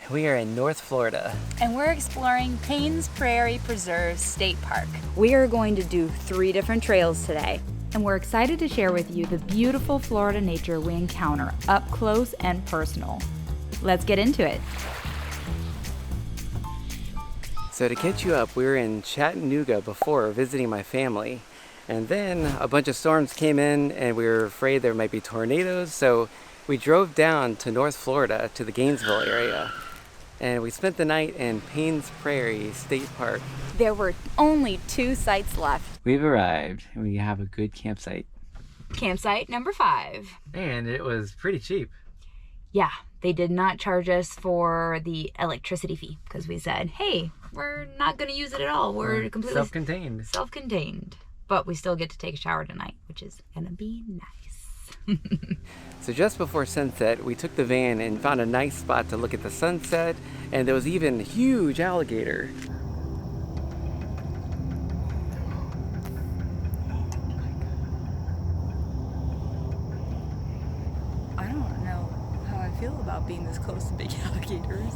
We are in North Florida. And we're exploring Paynes Prairie Preserve State Park. We are going to do 3 different trails today. And we're excited to share with you the beautiful Florida nature we encounter up close and personal. Let's get into it. So to catch you up, we were in Chattanooga before visiting my family. And then a bunch of storms came in and we were afraid there might be tornadoes. So we drove down to North Florida to the Gainesville area. And we spent the night in Paynes Prairie State Park. There were only 2 sites left. We've arrived and we have a good campsite. Campsite number 5. And it was pretty cheap. Yeah, they did not charge us for the electricity fee because we said, hey, we're not going to use it at all. We're completely self-contained. But we still get to take a shower tonight, which is going to be nice. So just before sunset, we took the van and found a nice spot to look at the sunset, and there was even a huge alligator. I don't know how I feel about being this close to big alligators.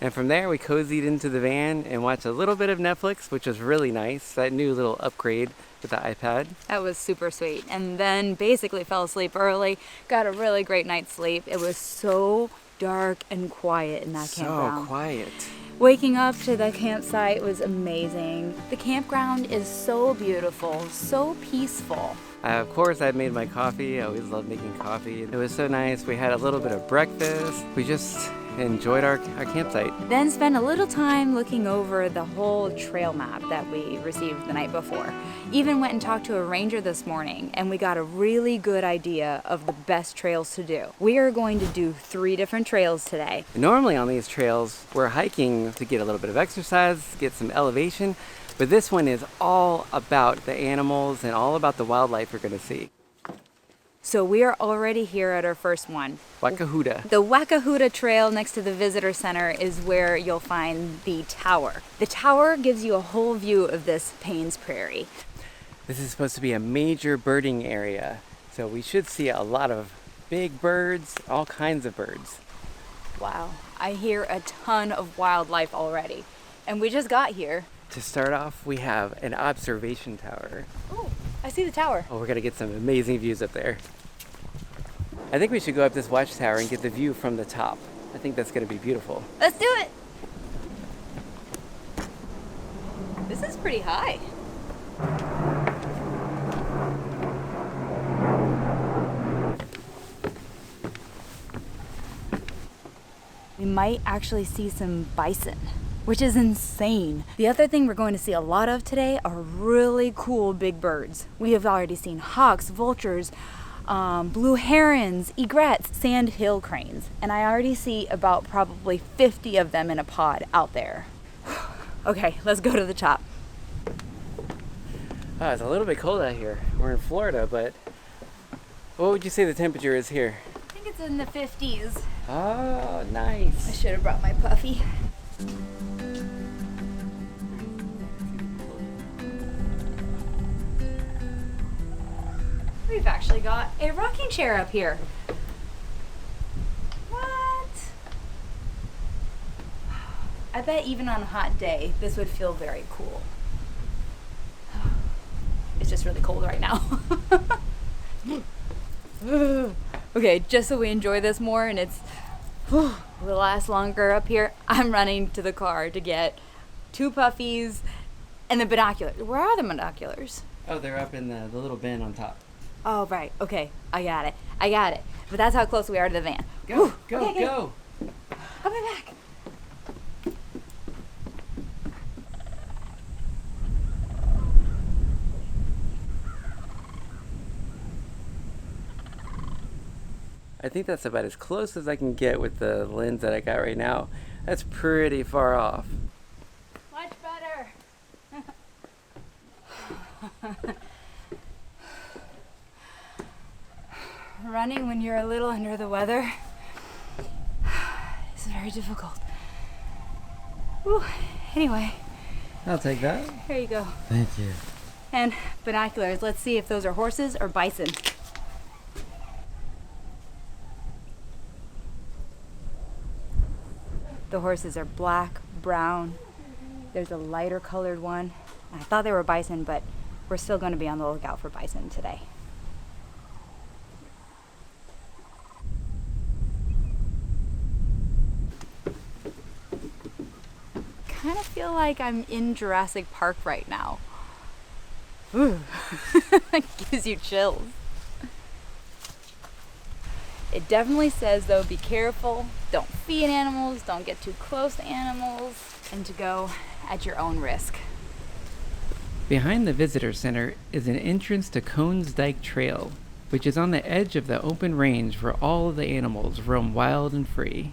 And from there, we cozied into the van and watched a little bit of Netflix, which was really nice. That new little upgrade with the iPad. That was super sweet. And then basically fell asleep early, got a really great night's sleep. It was so dark and quiet in that campground. So quiet. Waking up to the campsite was amazing. The campground is so beautiful, so peaceful. Of course, I made my coffee. I always love making coffee. It was so nice. We had a little bit of breakfast. We just enjoyed our campsite. Then spent a little time looking over the whole trail map that we received the night before. Even went and talked to a ranger this morning, and we got a really good idea of the best trails to do. We are going to do 3 different trails today. Normally on these trails, we're hiking to get a little bit of exercise, get some elevation, but this one is all about the animals and all about the wildlife you're going to see. So we are already here at our first one. Wakahuta. The Wakahuta Trail next to the visitor center is where you'll find the tower. The tower gives you a whole view of this Paynes Prairie. This is supposed to be a major birding area, so we should see a lot of big birds, all kinds of birds. Wow, I hear a ton of wildlife already, and we just got here. To start off, we have an observation tower. Oh, I see the tower. Oh, we're gonna get some amazing views up there. I think we should go up this watchtower and get the view from the top. I think that's gonna be beautiful. Let's do it. This is pretty high. We might actually see some bison, which is insane. The other thing we're going to see a lot of today are really cool big birds. We have already seen hawks, vultures, blue herons, egrets, sandhill cranes, and I already see about probably 50 of them in a pod out there. Okay, let's go to the top. Oh, it's a little bit cold out here. We're in Florida, but what would you say the temperature is here? I think it's in the 50s. Oh, nice. I should have brought my puffy. We've actually got a rocking chair up here. What? I bet even on a hot day, this would feel very cool. It's just really cold right now. Okay, just so we enjoy this more and it's will last longer up here, I'm running to the car to get 2 puffies and the binoculars. Where are the binoculars? Oh, they're up in the little bin on top. Oh, right. Okay, I got it. But that's how close we are to the van. Go, go. I'll be back. I think that's about as close as I can get with the lens that I got right now. That's pretty far off. Much better. Running when you're a little under the weather is very difficult. Whew. Anyway. I'll take that. Here you go. Thank you. And binoculars. Let's see if those are horses or bison. The horses are black, brown. There's a lighter colored one. I thought they were bison, but we're still going to be on the lookout for bison today. Kind of feel like I'm in Jurassic Park right now. Ooh. It gives you chills. It definitely says though, be careful, don't feed animals, don't get too close to animals, and to go at your own risk. Behind the visitor center is an entrance to Dyke Trail, which is on the edge of the open range where all of the animals roam wild and free.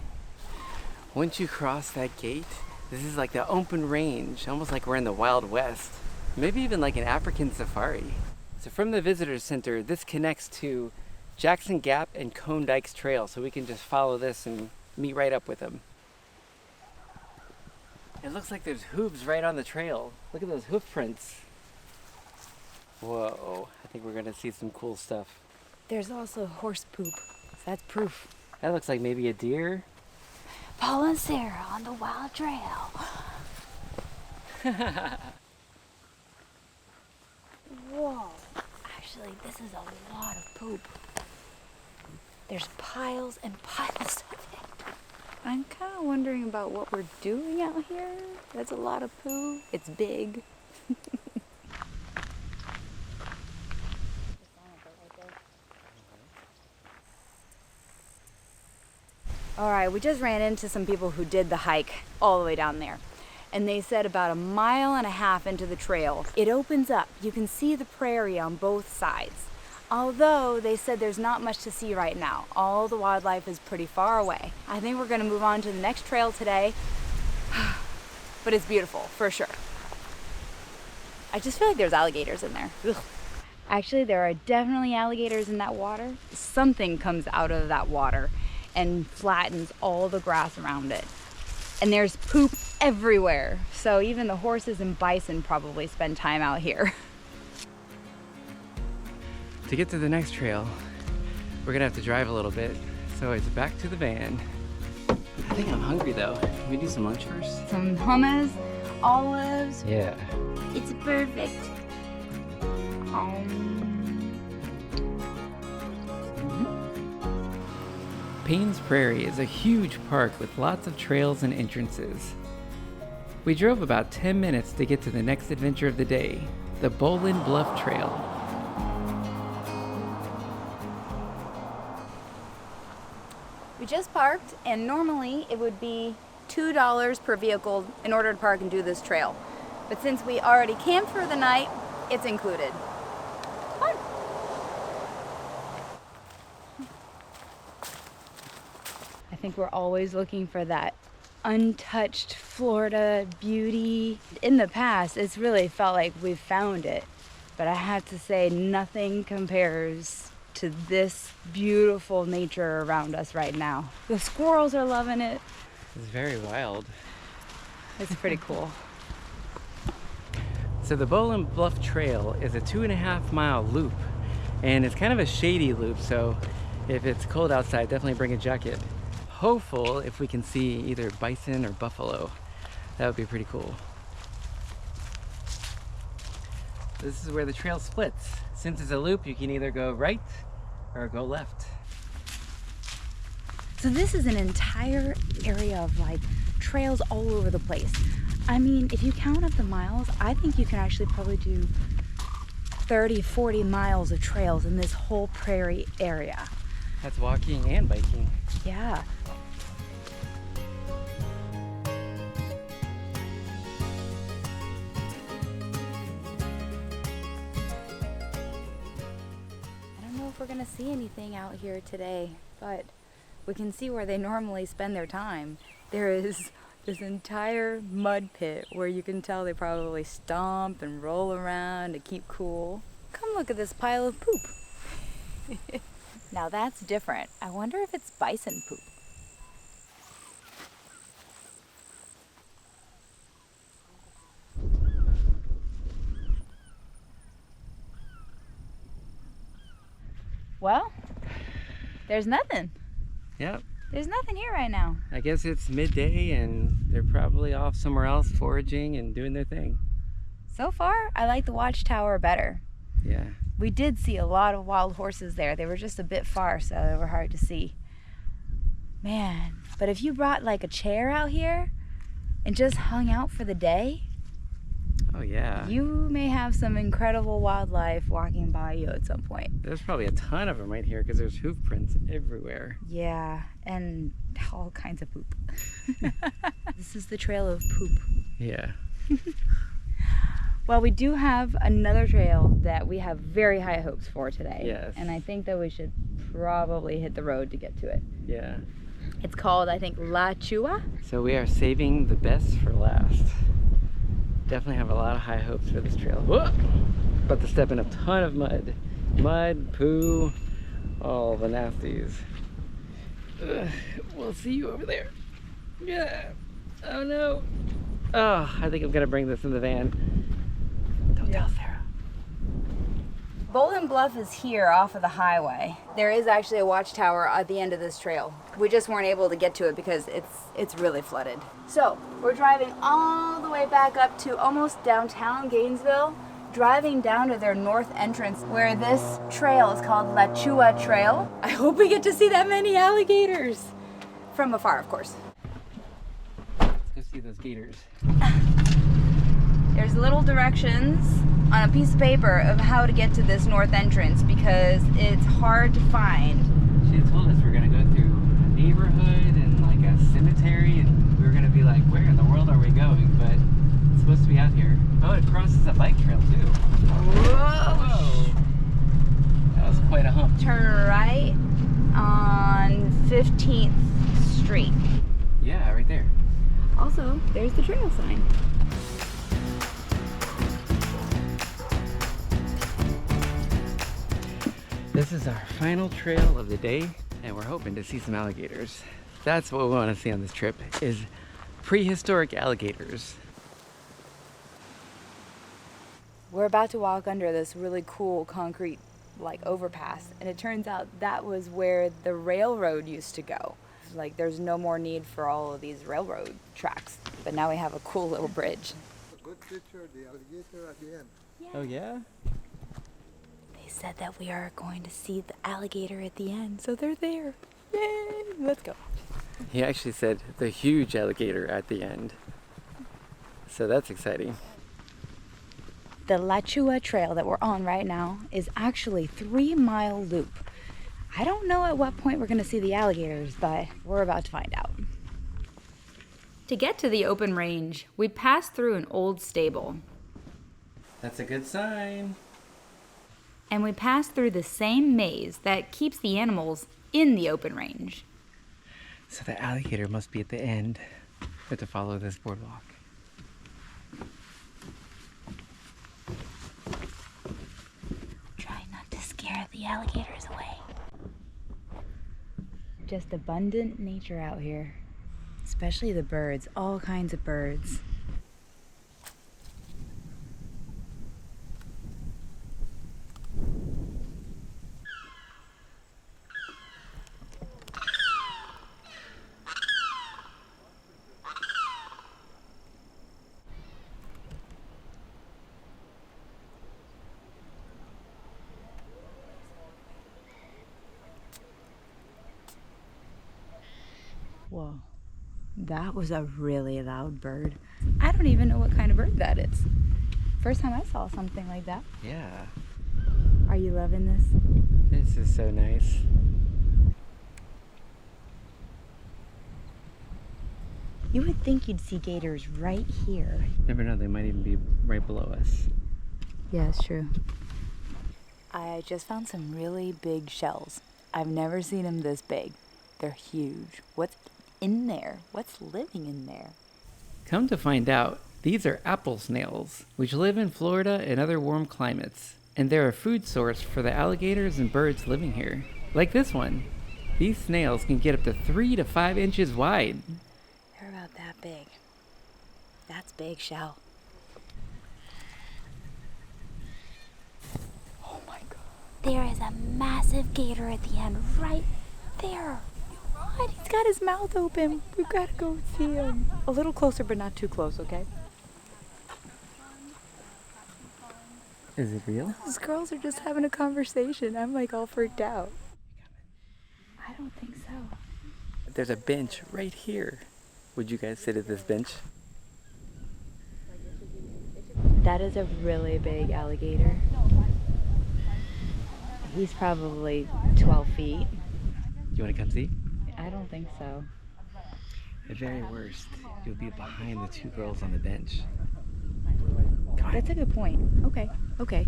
Once you cross that gate, this is like the open range, almost like we're in the Wild West. Maybe even like an African safari. So from the visitor center, this connects to Jackson Gap and Dyke's Trail, so we can just follow this and meet right up with them. It looks like there's hooves right on the trail. Look at those hoof prints. Whoa, I think we're gonna see some cool stuff. There's also horse poop, so that's proof. That looks like maybe a deer. Paul and Sarah on the wild trail. Whoa, actually this is a lot of poop. There's piles and piles of it. I'm kind of wondering about what we're doing out here. That's a lot of poo. It's big. All right, we just ran into some people who did the hike all the way down there. And they said about 1.5 miles into the trail, it opens up. You can see the prairie on both sides. Although they said there's not much to see right now. All the wildlife is pretty far away. I think we're gonna move on to the next trail today. But it's beautiful, for sure. I just feel like there's alligators in there. Ugh. Actually, there are definitely alligators in that water. Something comes out of that water and flattens all the grass around it. And there's poop everywhere. So even the horses and bison probably spend time out here. To get to the next trail, we're gonna have to drive a little bit. So it's back to the van. I think I'm hungry though. Can we do some lunch first? Some hummus, olives. Yeah. It's perfect. Paynes Prairie is a huge park with lots of trails and entrances. We drove about 10 minutes to get to the next adventure of the day, the Bluff Trail. We just parked, and normally it would be $2 per vehicle in order to park and do this trail. But since we already camped for the night, it's included. Fun. I think we're always looking for that untouched Florida beauty. In the past, it's really felt like we've found it. But I have to say, nothing compares to this beautiful nature around us right now. The squirrels are loving it. It's very wild. It's pretty cool. So the Bluff Trail is a 2.5-mile loop, and it's kind of a shady loop, so if it's cold outside, definitely bring a jacket. Hopeful if we can see either bison or buffalo. That would be pretty cool. This is where the trail splits. Since it's a loop, you can either go right or go left. So this is an entire area of like trails all over the place. I mean, if you count up the miles, I think you can actually probably do 30, 40 miles of trails in this whole prairie area. That's walking and biking. Yeah. I don't know if we're gonna see anything out here today, but we can see where they normally spend their time. There is this entire mud pit where you can tell they probably stomp and roll around to keep cool. Come look at this pile of poop. Now that's different. I wonder if it's bison poop. Well, there's nothing. Yep, There's nothing here right now. I guess it's midday and they're probably off somewhere else foraging and doing their thing. So far, I like the watchtower better. Yeah. We did see a lot of wild horses there. They were just a bit far, so they were hard to see. Man, but if you brought like a chair out here and just hung out for the day, oh yeah, you may have some incredible wildlife walking by you at some point. There's probably a ton of them right here because there's hoof prints everywhere. Yeah, and all kinds of poop. This is the trail of poop. Yeah. Well, we do have another trail that we have very high hopes for today. Yes. And I think that we should probably hit the road to get to it. Yeah. It's called, I think, lachua. So we are saving the best for last. Definitely have a lot of high hopes for this trail. Whoa! About to step in a ton of mud. Mud, poo, all the nasties. Ugh, we'll see you over there. Yeah. Oh no. Oh, I think I'm gonna bring this in the van. Don't tell Sarah. Bluff is here off of the highway. There is actually a watchtower at the end of this trail. We just weren't able to get to it because it's really flooded. So we're driving all the way back up to almost downtown Gainesville, driving down to their north entrance where this trail is called Lachua Trail. I hope we get to see that many alligators. From afar, of course. Let's go see those gators. There's little directions on a piece of paper of how to get to this north entrance because it's hard to find. She had told us we're gonna go through a neighborhood and like a cemetery, and we were gonna be like, where in the world are we going? But it's supposed to be out here. Oh, it crosses a bike trail too. Whoa! That was quite a hump. Turn right on 15th Street. Yeah, right there. Also, there's the trail sign. This is our final trail of the day, and we're hoping to see some alligators. That's what we want to see on this trip, is prehistoric alligators. We're about to walk under this really cool concrete like overpass, and it turns out that was where the railroad used to go. Like there's no more need for all of these railroad tracks, but now we have a cool little bridge. A good picture of the alligator at the end. Oh yeah? They said that we are going to see the alligator at the end, so they're there. Yay! Let's go. He actually said the huge alligator at the end. So that's exciting. The Lachua Trail that we're on right now is actually a 3-mile loop. I don't know at what point we're going to see the alligators, but we're about to find out. To get to the open range, we pass through an old stable. That's a good sign. And we pass through the same maze that keeps the animals in the open range. So the alligator must be at the end. We have to follow this boardwalk. Try not to scare the alligators away. Just abundant nature out here, especially the birds, all kinds of birds. Whoa, that was a really loud bird. I don't even know what kind of bird that is. First time I saw something like that. Yeah. Are you loving this? This is so nice. You would think you'd see gators right here. Never know, they might even be right below us. Yeah, it's true. I just found some really big shells. I've never seen them this big. They're huge. What's in there? What's living in there? Come to find out, these are apple snails, which live in Florida and other warm climates, and they're a food source for the alligators and birds living here. Like this one. These snails can get up to 3 to 5 inches wide. They're about that big. That's big shell. Oh my God. There is a massive gator at the end right there. on, he's got his mouth open. We've got to go see him. A little closer, but not too close, okay? Is it real? Those girls are just having a conversation. I'm like all freaked out. I don't think so. There's a bench right here. Would you guys sit at this bench? That is a really big alligator. He's probably 12 feet. Do you want to come see? I don't think so. At very worst, you'll be behind the two girls on the bench. That's a good point. Okay,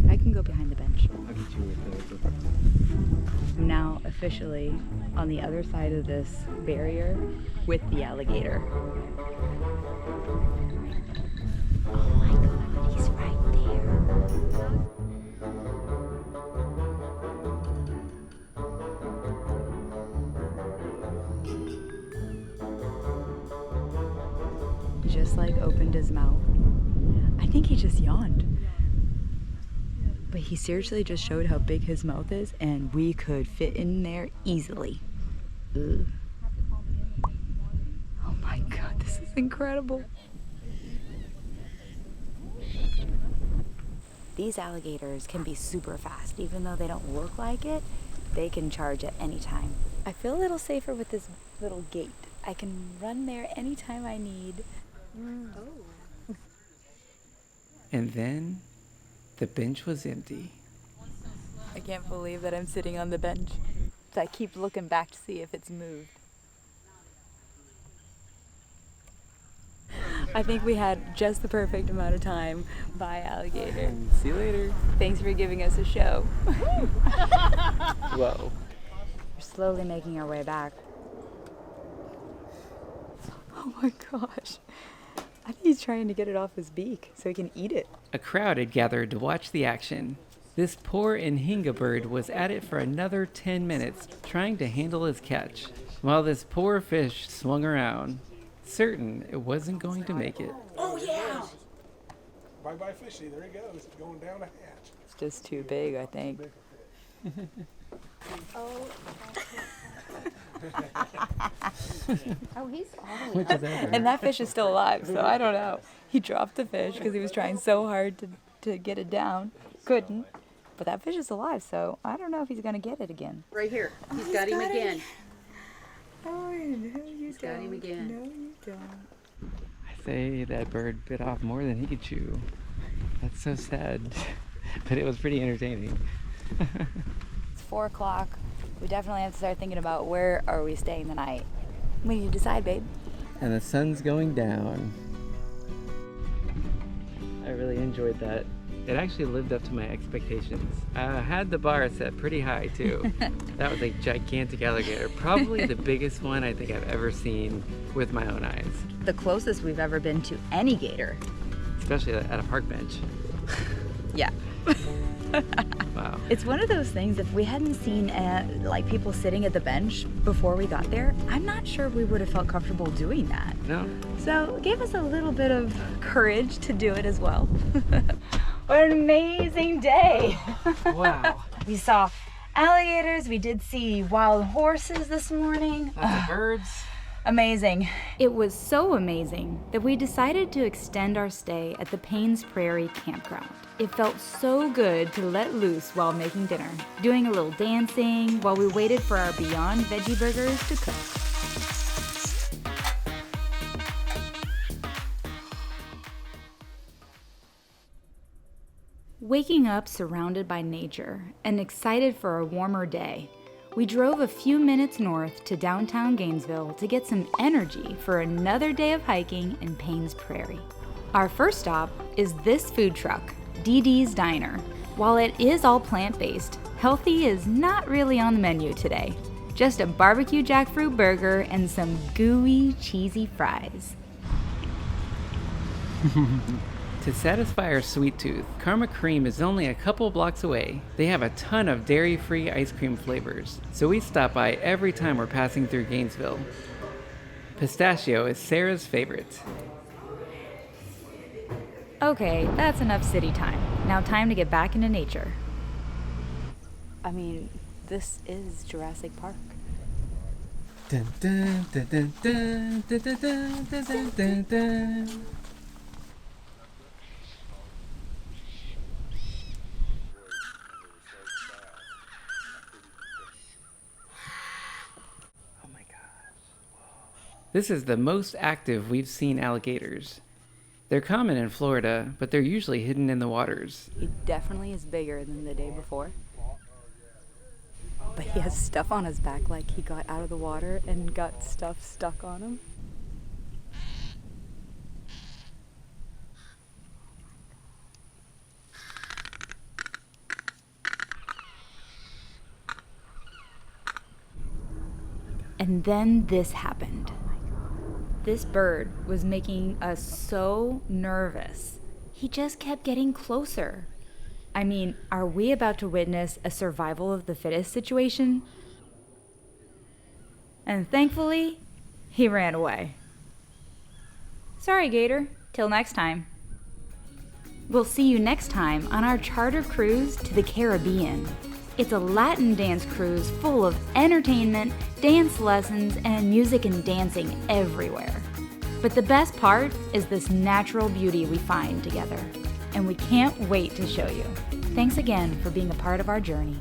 I can go behind the bench. I'll get you with the I'm now officially on the other side of this barrier with the alligator. Oh my God, he's right there. He just like opened his mouth. I think he just yawned. But he seriously just showed how big his mouth is, and we could fit in there easily. Ugh. Oh my God, this is incredible. These alligators can be super fast. Even though they don't look like it, they can charge at any time. I feel a little safer with this little gate. I can run there anytime I need. Oh. And then the bench was empty. I can't believe that I'm sitting on the bench. So I keep looking back to see if it's moved. I think we had just the perfect amount of time. Bye, alligator. See you later. Thanks for giving us a show. Whoa. We're slowly making our way back. Oh my gosh. I think he's trying to get it off his beak so he can eat it. A crowd had gathered to watch the action. This poor Inhinga bird was at it for another 10 minutes, trying to handle his catch, while this poor fish swung around, certain it wasn't going to make it. Oh, yeah! Bye-bye, fishy. There he goes. Going down a hatch. It's just too big, I think. Oh, he's all Which is that? And that fish is still alive, so I don't know. He dropped the fish because he was trying so hard to get it down. Couldn't. But that fish is alive, so I don't know if he's going to get it again. right here. He's got him again. Oh, no, you Got him again. No, you don't. I say that bird bit off more than he could chew. That's so sad, but it was pretty entertaining. It's 4 o'clock. We definitely have to start thinking about where are we staying the night. We need to decide, babe. And the sun's going down. I really enjoyed that. It actually lived up to my expectations. I had the bar set pretty high too. That was a gigantic alligator, probably the biggest one I think I've ever seen with my own eyes. The closest we've ever been to any gator. Especially at a park bench. Yeah. Wow. It's one of those things, if we hadn't seen like people sitting at the bench before we got there, I'm not sure we would have felt comfortable doing that. No. So it gave us a little bit of courage to do it as well. What an amazing day. Wow. We saw alligators, we did see wild horses this morning. Lots of birds. Amazing. It was so amazing that we decided to extend our stay at the Paynes Prairie campground. It felt so good to let loose while making dinner, doing a little dancing while we waited for our Beyond Veggie Burgers to cook. Waking up surrounded by nature and excited for a warmer day, we drove a few minutes north to downtown Gainesville to get some energy for another day of hiking in Paynes Prairie. Our first stop is this food truck, DD's Diner. While it is all plant-based, healthy is not really on the menu today. Just a barbecue jackfruit burger and some gooey, cheesy fries. To satisfy our sweet tooth, Karma Cream is only a couple blocks away. They have a ton of dairy-free ice cream flavors, so we stop by every time we're passing through Gainesville. Pistachio is Sarah's favorite. Okay, that's enough city time. Now time to get back into nature. I mean, this is Jurassic Park. Dun, dun, dun, dun, dun, dun, dun, dun, dun, dun, dun. Oh my gosh. This is the most active we've seen alligators. They're common in Florida, but they're usually hidden in the waters. He definitely is bigger than the day before. But he has stuff on his back like he got out of the water and got stuff stuck on him. And then this happened. This bird was making us so nervous. He just kept getting closer. I mean, are we about to witness a survival of the fittest situation? And thankfully, he ran away. Sorry, Gator. Till next time. We'll see you next time on our charter cruise to the Caribbean. It's a Latin dance cruise full of entertainment, dance lessons, and music and dancing everywhere. But the best part is this natural beauty we find together. And we can't wait to show you. Thanks again for being a part of our journey.